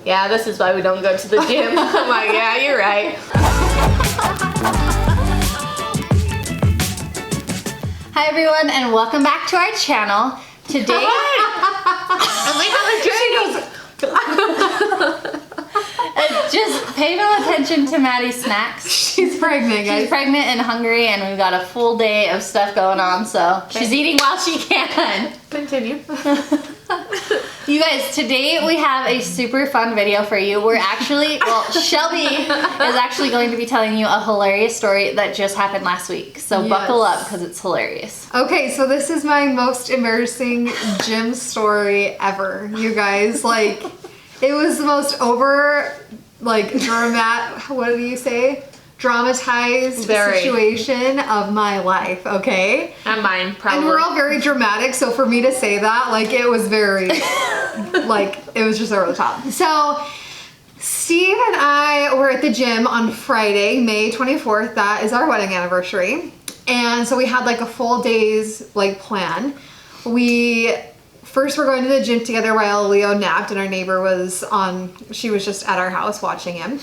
yeah, this is why we don't go to the gym. I'm like, yeah, you're right. Hi everyone, and welcome back to our channel. Today, just pay no attention to Maddie's snacks. She's pregnant, guys. She's pregnant and hungry, and we've got a full day of stuff going on, so she's eating while she can. Continue. You guys, today we have a super fun video for you. We're actually, well, Shelby is actually going to be telling you a hilarious story that just happened last week. So buckle up because it's hilarious. Okay, so this is my most embarrassing gym story ever, you guys. Like, it was the most what do you say? Dramatized situation of my life, okay? And mine, probably. And we're all very dramatic, so for me to say that, like, it was very, it was just over the top. So, Steve and I were at the gym on Friday, May 24th. That is our wedding anniversary. And so we had like a full day's plan. We first were going to the gym together while Leo napped, and our neighbor she was just at our house watching him.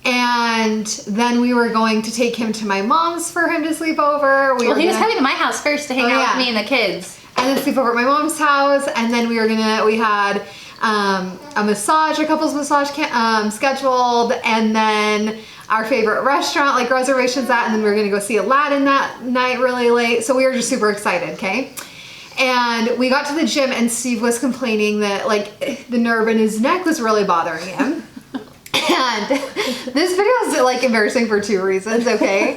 And then we were going to take him to my mom's for him to sleep over. He was coming to my house first to hang out with me and the kids. And then sleep over at my mom's house. And then we had a couple's massage scheduled. And then our favorite restaurant, reservations at. And then we were gonna go see Aladdin that night really late. So we were just super excited, okay? And we got to the gym and Steve was complaining that the nerve in his neck was really bothering him. And this video is embarrassing for two reasons, okay?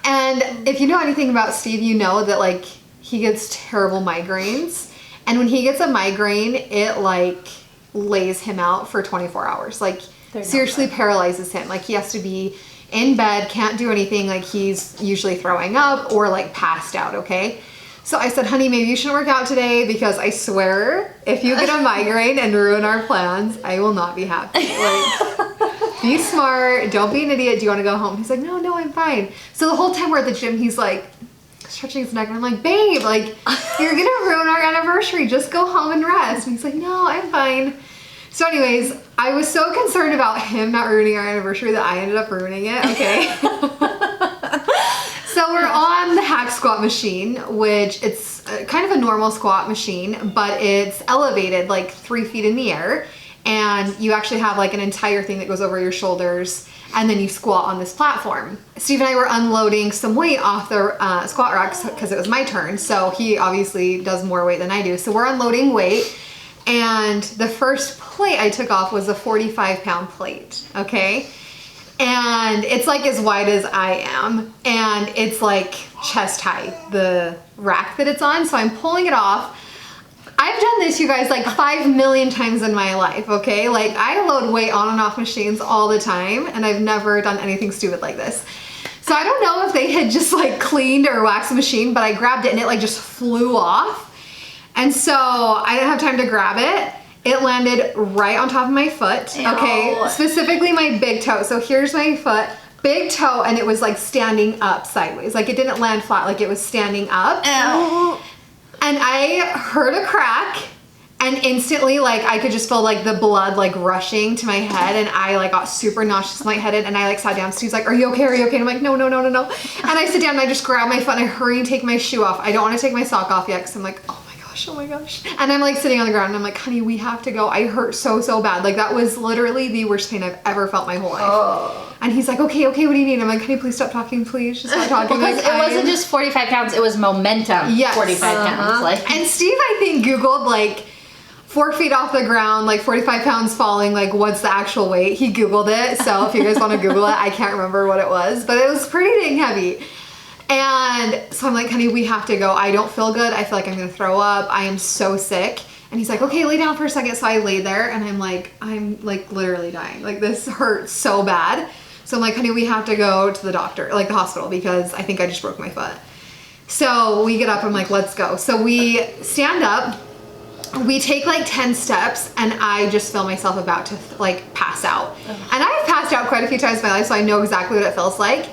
And if you know anything about Steve, you know that he gets terrible migraines. And when he gets a migraine, it lays him out for 24 hours. Seriously paralyzes him. He has to be in bed, can't do anything. He's usually throwing up or passed out, okay? So I said, honey, maybe you shouldn't work out today because I swear if you get a migraine and ruin our plans, I will not be happy. Be smart. Don't be an idiot. Do you want to go home? He's like, no, I'm fine. So the whole time we're at the gym, he's stretching his neck and I'm like, babe, you're going to ruin our anniversary. Just go home and rest. And he's like, no, I'm fine. So anyways, I was so concerned about him not ruining our anniversary that I ended up ruining it, okay? So we're on the hack squat machine, which it's kind of a normal squat machine, but it's elevated 3 feet in the air. And you actually have an entire thing that goes over your shoulders, and then you squat on this platform. Steve and I were unloading some weight off the squat racks because it was my turn. So he obviously does more weight than I do. So we're unloading weight. And the first plate I took off was a 45-pound plate, okay? And it's as wide as I am, and it's chest high, the rack that it's on. So I'm pulling it off. I've done this, you guys, 5 million times in my life, okay? I load weight on and off machines all the time, and I've never done anything stupid like this. So I don't know if they had just cleaned or waxed the machine, but I grabbed it and it just flew off. And so I didn't have time to grab it. It landed right on top of my foot, okay? Specifically my big toe. So here's my foot, big toe, and it was standing up sideways. It didn't land flat, it was standing up. Ow. And I heard a crack, and instantly I could just feel the blood rushing to my head, and I got super nauseous and lightheaded, and I sat down. Steve's like, are you okay? Are you okay? And I'm like, no. And I sit down and I just grab my foot and I hurry and take my shoe off. I don't want to take my sock off yet because I'm like, oh my gosh. And I'm sitting on the ground and I'm like, honey, we have to go. I hurt so bad. That was literally the worst pain I've ever felt my whole life. Oh. And he's like, okay, what do you need? I'm like, can you please stop talking, please? Just stop talking. Because it wasn't just 45 pounds, it was momentum. Yes. 45 pounds. And Steve, I think, Googled 4 feet off the ground, 45 pounds falling, what's the actual weight? He Googled it. So if you guys want to Google it, I can't remember what it was, but it was pretty dang heavy. And so I'm like, honey, we have to go. I don't feel good. I feel like I'm going to throw up. I am so sick. And he's like, okay, lay down for a second. So I lay there and I'm literally dying. This hurts so bad. So I'm like, honey, we have to go to the doctor, the hospital, because I think I just broke my foot. So we get up, I'm like, let's go. So we stand up, we take 10 steps, and I just feel myself about to pass out. And I've passed out quite a few times in my life, so I know exactly what it feels like.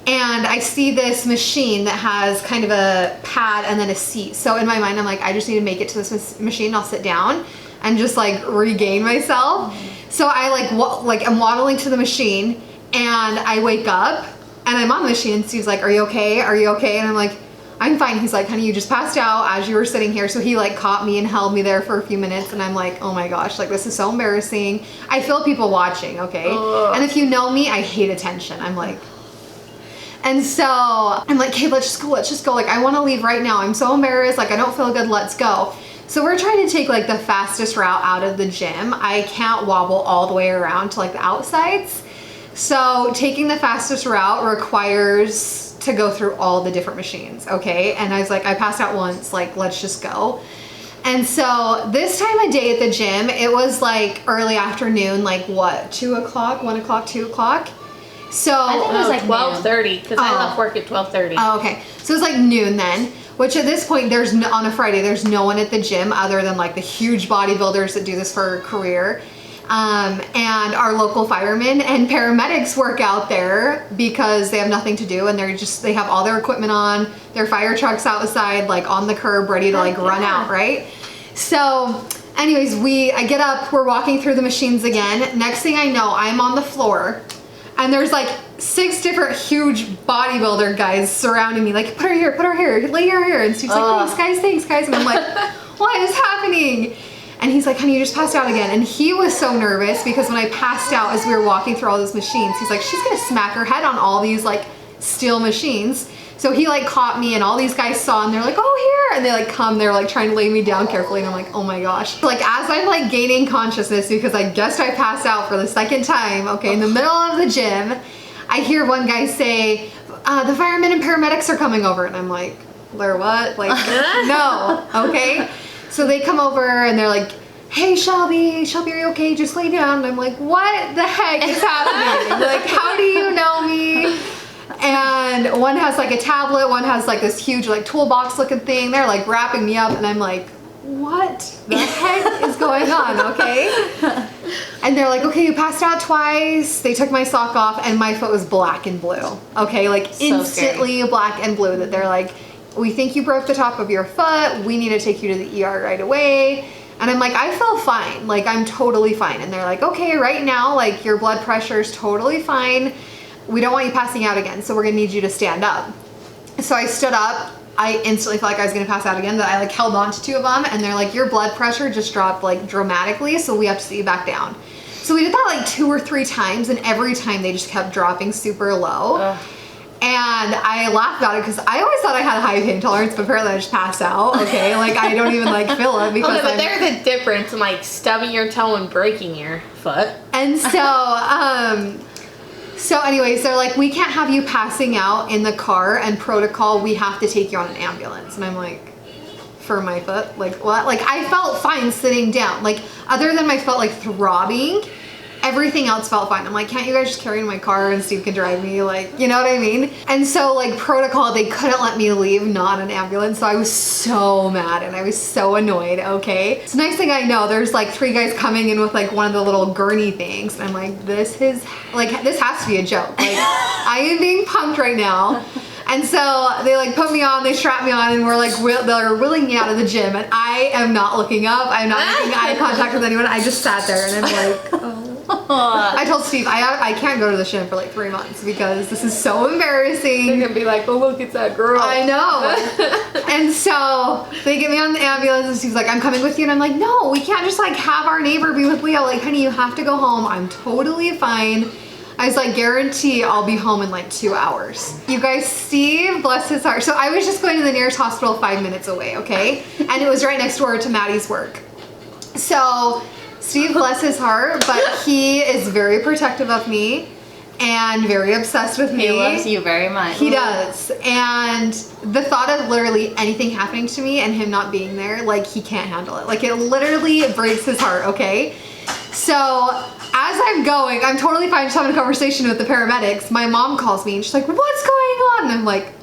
And I see this machine that has kind of a pad and then a seat. So in my mind, I'm like, I just need to make it to this machine. I'll sit down and just regain myself. So I I'm waddling to the machine, and I wake up, and I'm on the machine, and Steve's like, are you okay? Are you okay? And I'm like, I'm fine. He's like, honey, you just passed out as you were sitting here. So he like caught me and held me there for a few minutes, and I'm like, oh my gosh, like this is so embarrassing. I feel people watching, okay? Ugh. And if you know me, I hate attention. I'm like, and so I'm like, okay, let's just go. Like, I want to leave right now. I'm so embarrassed. Like, I don't feel good. Let's go. So we're trying to take like the fastest route out of the gym. I can't wobble all the way around to like the outsides. So taking the fastest route requires to go through all the different machines, okay? And I was like, I passed out once, like, let's just go. And so this time of day at the gym, it was like early afternoon, like what, 2 o'clock, 1 o'clock, 2 o'clock? So I think it was like 12:30 because I left work at 12:30. Oh, okay. So it was like noon then, which at this point, on a Friday, there's no one at the gym other than like the huge bodybuilders that do this for a career. And our local firemen and paramedics work out there because they have nothing to do, and they have all their equipment on, their fire trucks outside, like on the curb, ready to like run out, right? So anyways, I get up, we're walking through the machines again. Next thing I know, I'm on the floor, and there's like 6 different huge bodybuilder guys surrounding me, like, put her here, lay her here. And Steve's like, thanks guys. And I'm like, what is happening? And he's like, honey, you just passed out again. And he was so nervous because when I passed out as we were walking through all those machines, he's like, she's gonna smack her head on all these like steel machines. So he like caught me, and all these guys saw, and they're like, oh, here. And they like come, they're like trying to lay me down carefully. And I'm like, oh my gosh. Like as I'm like gaining consciousness, because I guessed I passed out for the second time, okay, in the middle of the gym, I hear one guy say, the firemen and paramedics are coming over. And I'm like, they're what? Like, no, okay. So they come over and they're like, hey, Shelby, are you okay? Just lay down. And I'm like, what the heck is happening? Like, how do you know me? And one has like a tablet, one has like this huge like toolbox looking thing. They're like wrapping me up, and I'm like, what the heck is going on, okay? And they're like, okay, you passed out twice. They took my sock off, and my foot was black and blue, okay? Like So instantly black and blue, that they're like, we think you broke the top of your foot. We need to take you to the ER right away. And I'm like, I feel fine. Like, I'm totally fine. And they're like, okay, right now, like, your blood pressure is totally fine. We don't want you passing out again, so we're gonna need you to stand up. So I stood up. I instantly felt like I was gonna pass out again, but I like held on to 2 of them, and they're like, your blood pressure just dropped like dramatically, so we have to sit you back down. So we did that like 2 or 3 times, and every time they just kept dropping super low. Ugh. And I laughed about it because I always thought I had a high pain tolerance, but apparently I just passed out, okay? Like, I don't even, like, feel it because Okay, but there's a difference in, like, stubbing your toe and breaking your foot. And so anyways, they're like, we can't have you passing out in the car, and protocol, we have to take you on an ambulance. And I'm like, for my foot? Like, what? Like, I felt fine sitting down. Like, other than my foot, like, throbbing, everything else felt fine. I'm like, can't you guys just carry me in my car and Steve can drive me? Like, you know what I mean? And so like protocol, they couldn't let me leave, not an ambulance. So I was so mad and I was so annoyed, okay? So next thing I know, there's like 3 guys coming in with like one of the little gurney things. And I'm like, this has to be a joke. Like, I am being punked right now. And so they like put me on, they strap me on, and they're wheeling me out of the gym, and I am not looking up. I'm not making eye contact with anyone. I just sat there and I'm like, oh. I told Steve, I can't go to the gym for like 3 months because this is so embarrassing. They're gonna be like, oh, look, it's that girl. I know. And so they get me on the ambulance, and Steve's like, I'm coming with you. And I'm like, no, we can't just like have our neighbor be with Leo. Like, honey, you have to go home. I'm totally fine. I was like, guarantee I'll be home in like 2 hours. You guys, Steve, bless his heart. So I was just going to the nearest hospital 5 minutes away, okay? And it was right next door to Maddie's work. So Steve, bless his heart, but he is very protective of me and very obsessed with me. He loves you very much. He does. And the thought of literally anything happening to me and him not being there, like, he can't handle it. Like, it literally breaks his heart, okay? So as I'm going, I'm totally fine just having a conversation with the paramedics. My mom calls me and she's like, what's going on? And I'm like,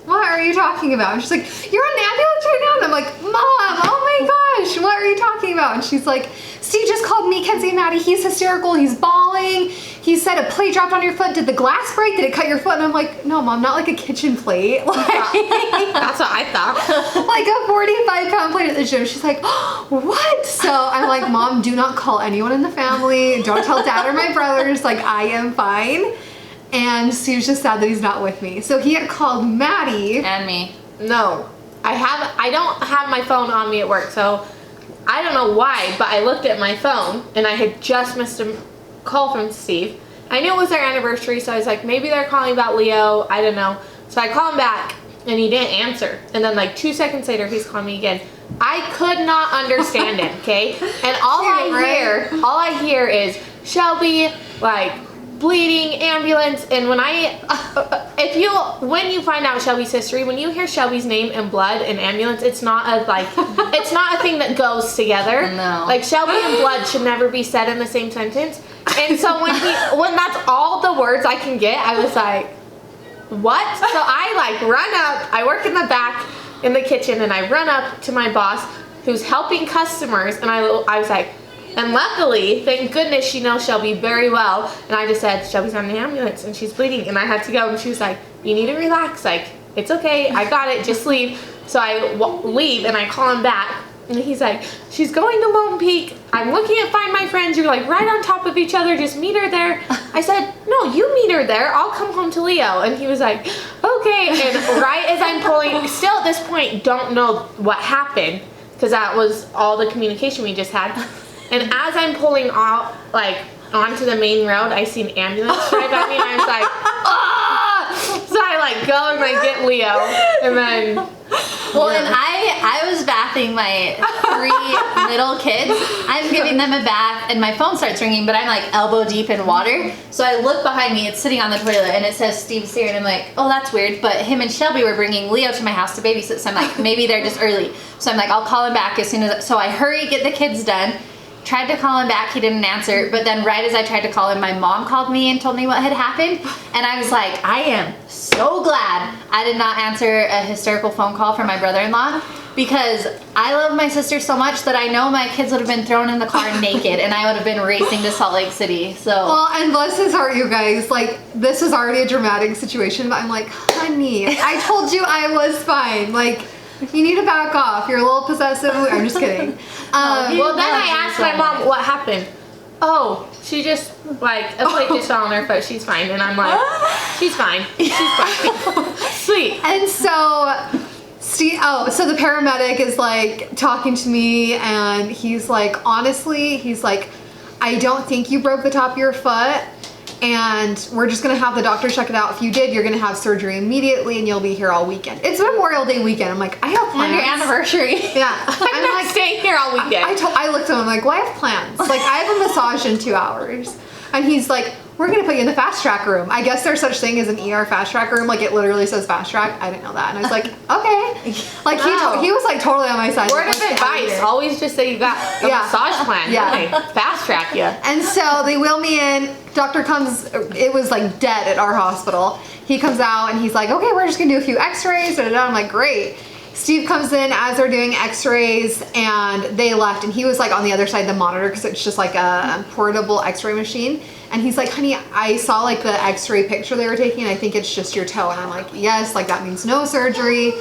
what are you talking about? And she's like, you're on an ambulance right now? And I'm like, Mom, oh my gosh, what are you talking about? And she's like, Steve just called me, Kenzie, and Maddie. He's hysterical. He's bawling. he said a plate dropped on your foot. Did the glass break? Did it cut your foot? And I'm like, no, Mom, not like a kitchen plate. Like, That's what I thought. like a 45-pound plate at the gym. She's like, oh, what? So I'm like, Mom, do not call anyone in the family. Don't tell Dad or my brothers. Like, I am fine. And Steve's just sad that he's not with me. So he had called Maddie. And me. No, I don't have my phone on me at work, so I don't know why, but I looked at my phone and I had just missed a call from Steve. I knew it was their anniversary, so I was like, maybe they're calling about Leo. I don't know. So I call him back and he didn't answer. And then like 2 seconds later, he's calling me again. I could not understand it, okay? And all I hear is Shelby, like, bleeding, ambulance. And when you find out Shelby's history, when you hear Shelby's name and blood and ambulance, it's not a thing that goes together. No. Like, Shelby and blood should never be said in the same sentence. And so when that's all the words I can get, I was like, what? So I like run up, I work in the back in the kitchen, and I run up to my boss who's helping customers, and I was like, and luckily, thank goodness, she knows Shelby very well. And I just said, Shelby's on an ambulance and she's bleeding and I had to go. And she was like, you need to relax. Like, it's okay. I got it. Just leave. So I leave and I call him back. And he's like, she's going to Lone Peak. I'm looking at Find My Friends. You're like right on top of each other. Just meet her there. I said, no, you meet her there. I'll come home to Leo. And he was like, okay. And right as I'm pulling, still at this point, don't know what happened because that was all the communication we just had. And as I'm pulling out, like, onto the main road, I see an ambulance drive by me, and I was like, ah! So I, like, go and, like, get Leo, and then... Well, and I was bathing my 3 little kids. I'm giving them a bath, and my phone starts ringing, but I'm, like, elbow deep in water. So I look behind me, it's sitting on the toilet, and it says Steve's here, and I'm like, oh, that's weird. But him and Shelby were bringing Leo to my house to babysit, so I'm like, maybe they're just early. So I'm like, I'll call him back as soon as... So I hurry, get the kids done. Tried to call him back, he didn't answer, but then right as I tried to call him, my mom called me and told me what had happened, and I was like, I am so glad I did not answer a hysterical phone call from my brother-in-law, because I love my sister so much that I know my kids would have been thrown in the car naked, and I would have been racing to Salt Lake City, so. Well, and bless his heart, you guys, like, this is already a dramatic situation, but I'm like, honey, I told you I was fine, like, you need to back off. You're a little possessive. I'm just kidding. Well, then I asked my mom what happened. Oh, she just, like, a plate just fell on her foot. She's fine. And I'm like, she's fine. She's fine. Sweet. And so, so the paramedic is, like, talking to me, and he's like, honestly, he's like, I don't think you broke the top of your foot. And we're just gonna have the doctor check it out. If you did, you're gonna have surgery immediately and you'll be here all weekend. It's Memorial Day weekend. I'm like, I have plans. On your anniversary. Yeah. I'm not like, staying here all weekend. I looked at him, I'm like, well, I have plans. Like, I have a massage in 2 hours. And he's like, we're gonna put you in the fast track room. I guess there's such thing as an ER fast track room. Like, it literally says fast track. I didn't know that. And I was like, okay. Like, he was like totally on my side. Word of advice, always just say you got a massage plan. Yeah. Really. Fast track you. And so they wheel me in. Doctor comes, it was like dead at our hospital. He comes out and he's like, okay, we're just gonna do a few x-rays. I'm like, great. Steve comes in as they're doing x-rays, and they left, and he was like on the other side of the monitor because it's just like a portable x-ray machine. And he's like, honey, I saw like the x-ray picture they were taking, and I think it's just your toe. And I'm like, yes, like that means no surgery.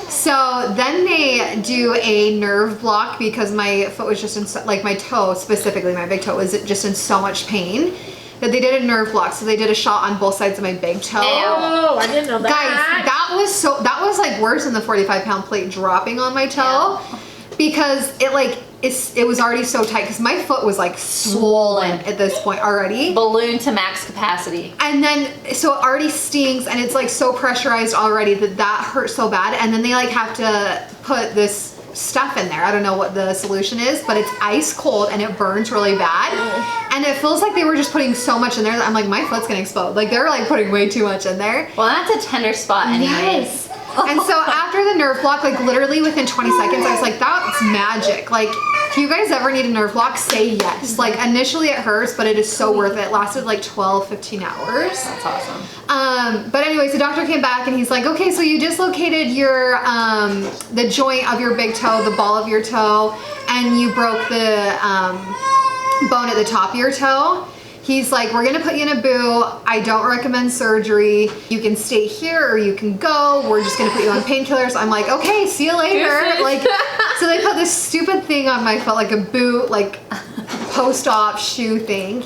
So then they do a nerve block because my foot was just in, like my toe specifically, my big toe was just in so much pain that they did a nerve block. So they did a shot on both sides of my big toe. Oh, I didn't know that. Guys, that was like worse than the 45-pound plate dropping on my toe, because it was already so tight because my foot was like swollen at this point already. Balloon to max capacity. And then, so it already stings, and it's like so pressurized already that hurts so bad. And then they like have to put this stuff in there. I don't know what the solution is, but it's ice cold and it burns really bad. And it feels like they were just putting so much in there that I'm like, my foot's gonna explode. Like, they're like putting way too much in there. Well, that's a tender spot anyways. Yes. And so after the nerve block, like literally within 20 seconds, I was like, that's magic. Like, if you guys ever need a nerve block, say yes. Like, initially it hurts, but it is so worth it. It lasted like 12, 15 hours. That's awesome. But anyways, the doctor came back and he's like, okay, so you dislocated your, the joint of your big toe, the ball of your toe, and you broke the bone at the top of your toe. He's like, we're gonna put you in a boot. I don't recommend surgery. You can stay here or you can go. We're just gonna put you on painkillers. I'm like, okay, see you later. Like, so they put this stupid thing on my foot, like a boot, like post-op shoe thing.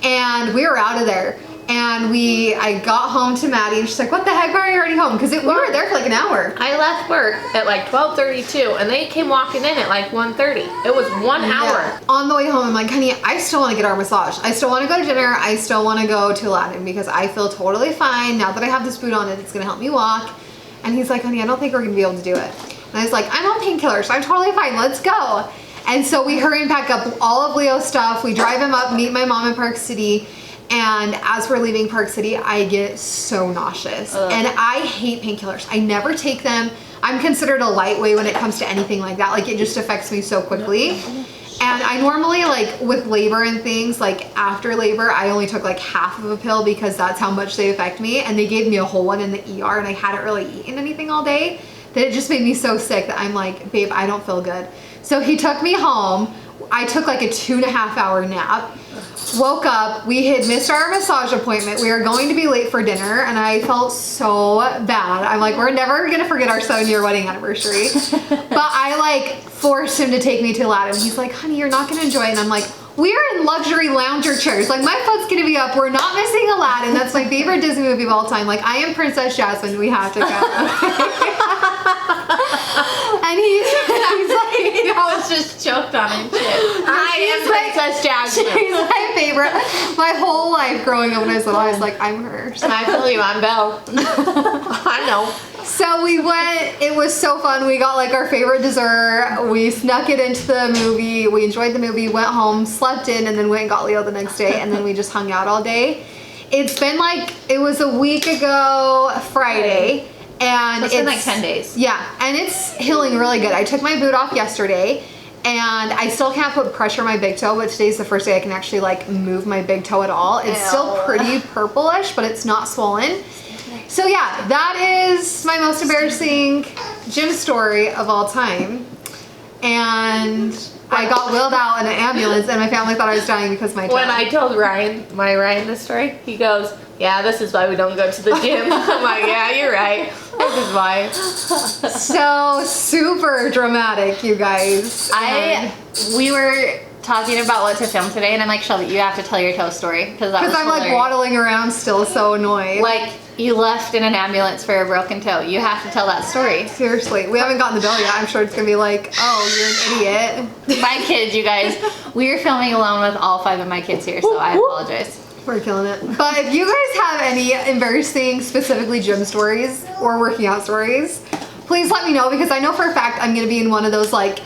And we were out of there. And I got home to Maddie and she's like, what the heck, why are you already home? Because we were there for like an hour. I left work at like 12:32 and they came walking in at like 1:30. It was 1 hour. On the way home, I'm like, honey, I still want to get our massage. I still want to go to dinner. I still want to go to Aladdin because I feel totally fine. Now that I have this boot on, it's going to help me walk. And he's like, honey, I don't think we're going to be able to do it. And I was like, I'm on painkillers. I'm totally fine. Let's go. And so we hurry and pack up all of Leo's stuff. We drive him up, meet my mom in Park City. And as we're leaving Park City, I get so nauseous. And I hate painkillers. I never take them. I'm considered a lightweight when it comes to anything like that. Like, it just affects me so quickly. And I normally, like, with labor and things, like, after labor, I only took, like, half of a pill because that's how much they affect me. And they gave me a whole one in the ER, and I hadn't really eaten anything all day. That it just made me so sick that I'm like, babe, I don't feel good. So he took me home. I took, like, a 2.5-hour nap. Woke up, we had missed our massage appointment. We were going to be late for dinner and I felt so bad. I'm like, we're never gonna forget our 7-year wedding anniversary. But I like forced him to take me to Aladdin. He's like, honey, you're not gonna enjoy it. And I'm like, we are in luxury lounger chairs. Like, my foot's gonna be up. We're not missing Aladdin. That's my favorite Disney movie of all time. Like, I am Princess Jasmine. We have to go. And he's like, I was just choked on it. I am Princess Jasmine. she's my favorite. My whole life growing up when I was little, I was like, I'm hers. And I feel you, I'm Belle. I know. So we went, it was so fun. We got like our favorite dessert. We snuck it into the movie. We enjoyed the movie, went home, slept in, and then went and got Leo the next day. And then we just hung out all day. It's been like, it was a week ago Friday. And It's been like 10 days. Yeah, and it's healing really good. I took my boot off yesterday. And I still can't put pressure on my big toe, but today's the first day I can actually like move my big toe at all. It's still pretty purplish, but it's not swollen. So yeah, that is my most embarrassing gym story of all time. And I got wheeled out in an ambulance and my family thought I was dying because of my toe. When I told Ryan this story, he goes, yeah, this is why we don't go to the gym. I'm like, yeah, you're right. This is why. So super dramatic, you guys. We were talking about what to film today, and I'm like, Shelby, you have to tell your toe story because I'm like waddling around still so annoyed. Like, you left in an ambulance for a broken toe. You have to tell that story. Seriously, we haven't gotten the bill yet. I'm sure it's gonna be like, oh, you're an idiot. My kids, you guys, we are filming alone with all 5 of my kids here, so I apologize. We're killing it. But if you guys have any embarrassing, specifically gym stories or working out stories, please let me know because I know for a fact I'm gonna be in one of those like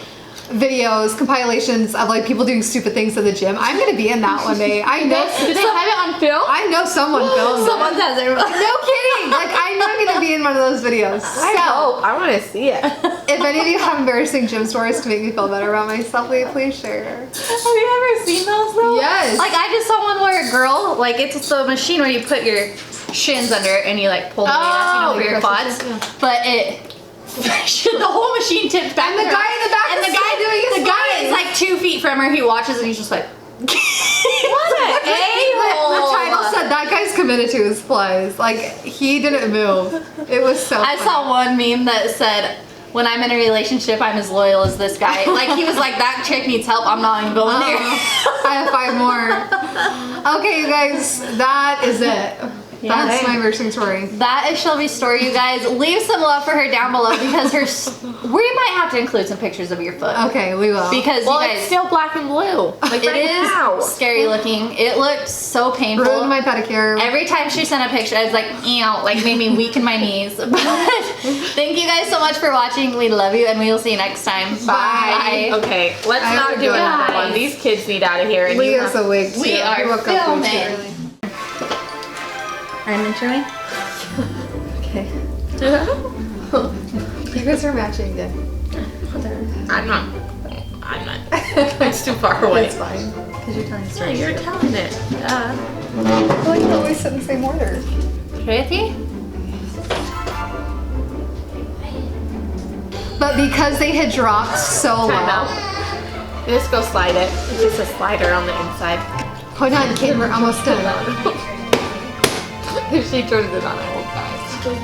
videos, compilations of like people doing stupid things in the gym. I'm gonna be in that one day. I know. Do they have it on film? I know someone filmed Someone it. has it. No kidding. Like I know I'm gonna be in one of those videos. I hope. I want to see it. If any of you have embarrassing gym stories to make me feel better about myself, please share. Have you ever seen those though? Yes. Like, I just saw one where a girl, like, it's the machine where you put your shins under it and you like pull the weight up, for your quads. But the whole machine tipped back. And the guy in the back is still doing his the guy splits. is like 2 feet from her. He watches and he's just like, What an The a-hole. title said that guy's committed to his flies. Like he didn't move. It was so I funny. saw one meme that said, when I'm in a relationship, I'm as loyal as this guy. Like, he was like, that chick needs help. I'm not even going there. I have 5 more. Okay, you guys, that is it. That's my embarrassing story. That is Shelby's story, you guys. Leave some love for her down below because we might have to include some pictures of your foot. Okay, we will. Because Well, you guys, it's still black and blue. Like it right now. is scary looking. It looked so painful. Ruined my pedicure. Every time she sent a picture, I was like, ew, like made me weaken my knees. But thank you guys so much for watching. We love you, and we will see you next time. Bye. Okay, let's I have not to do go another now. one. These kids need out of here. And you Leah's have- awake too. We are He woke up way too filming. early. I'm entering. Okay. You guys are matching again. I'm not. It's too far away. It's fine. Because you're telling the Yeah, story. you're telling it. I feel like you always sit in the same order. Pretty? But because they had dropped so Time low. out. You just go slide it. It's just a slider on the inside. Hold on, kid, we're almost done. If she turns it on, I won't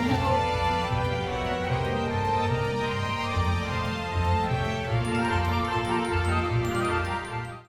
die.